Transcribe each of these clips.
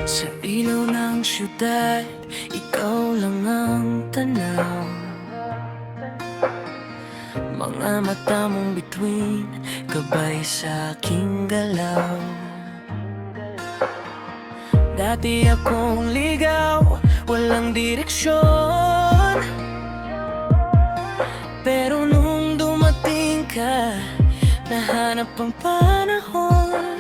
Sa ilaw ng syudad, ikaw lang ang tanaw. Mga mata mong bituin, gabay sa aking galaw. Dati akong ligaw, walang direksyon. Pero nung dumating ka, nahanap ang panahon.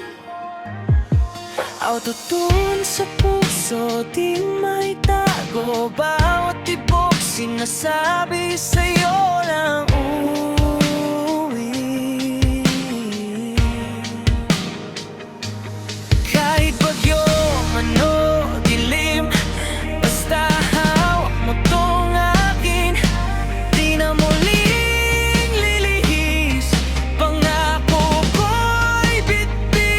Autotune sa puso, di may tago. Bawat tibok, sinasabi sa'yo lang uwi. Kahit bagyo, ano, dilim, basta hawak mo tong akin. Di na muling lilihis, pangako ko'y bitbit.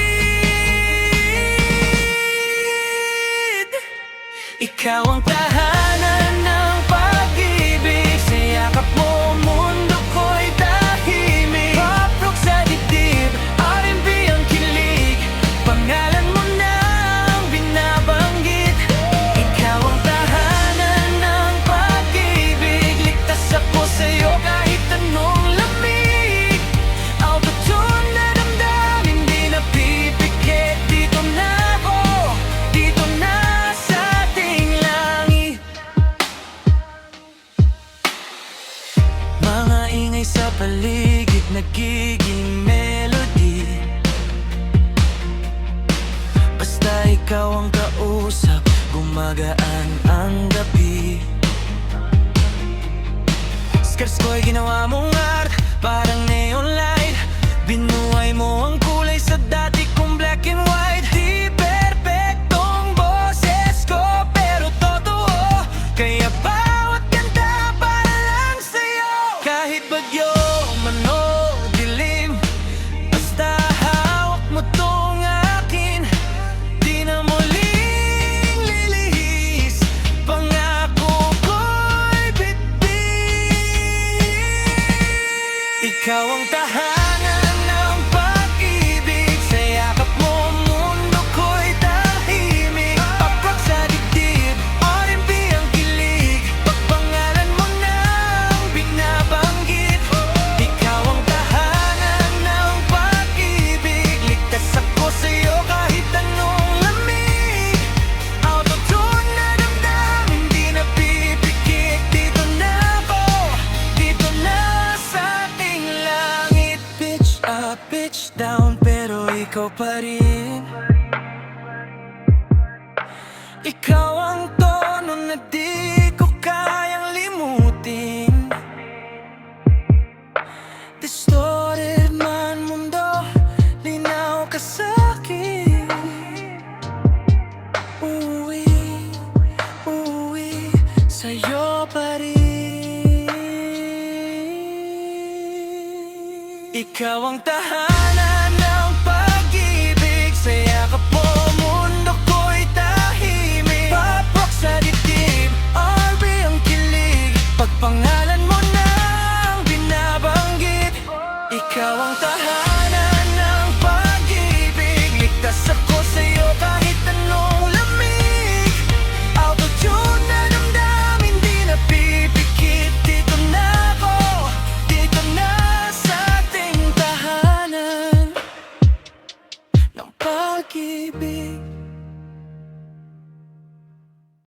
Ikaw ang tahanan ng pag-ibig, sa yakap mo mundo ko'y tahimik. Paprok sa dibdib, R&B ang kilig, pangalan mo na ang binabanggit. Ikaw ang tahanan ng pag-ibig, ligtas ako sa'yo kahit anong lamig. Autotune na damdamin, di na pipikit. Dito na ako, dito na sa ating langit. Mga ingay sa paligid, nagiging melody. Basta ikaw ang kausap, gumagaan ang gabi. Skirts ko'y ginawa mong art, parang neon light. Binuhay mo ang kulay sa dati kong black and white. Di perpektong boses ko, pero totoo. Kaya bawat kanta para lang sa'yo. Kahit bagyo, mano, dilim, basta hawak mo tong akin. Di na muling lilihis, pangako ko'y bitbit. Ikaw ang tahanan ng pag-ibig, sa yakap mo mundo ko'y tahimik. Paprok sa dibdib, R&B ang kilig, pagpangalan mo na ang binabanggit. Ikaw ang tahanan ng pag-ibig, ligtas ako sa'yo kahit anong lamig. Autotune na damdamin, di na pipikit. Dito na ako, dito na sa ating langit. Pitch up, pitch down, pero ikaw pa rin. Ikaw ang tono na di ko kayang limutin. Distorted man mundo, linaw ka sa'kin. Uwi, uwi, sa'yo pa rin. Ikaw ang tahanan ng pag-ibig, sa yakap mo mundo ko'y tahimik. Paprok sa dibdib, R&B ang kilig, pagpangalan mo na ang binabanggit. Ikaw ang tahanan ng pag-ibig, ligtas ako sa'yo kahit anong lamig. Autotune na damdamin, di na pipikit. Dito na ako, dito na sa ating tahanan ng pag-ibig.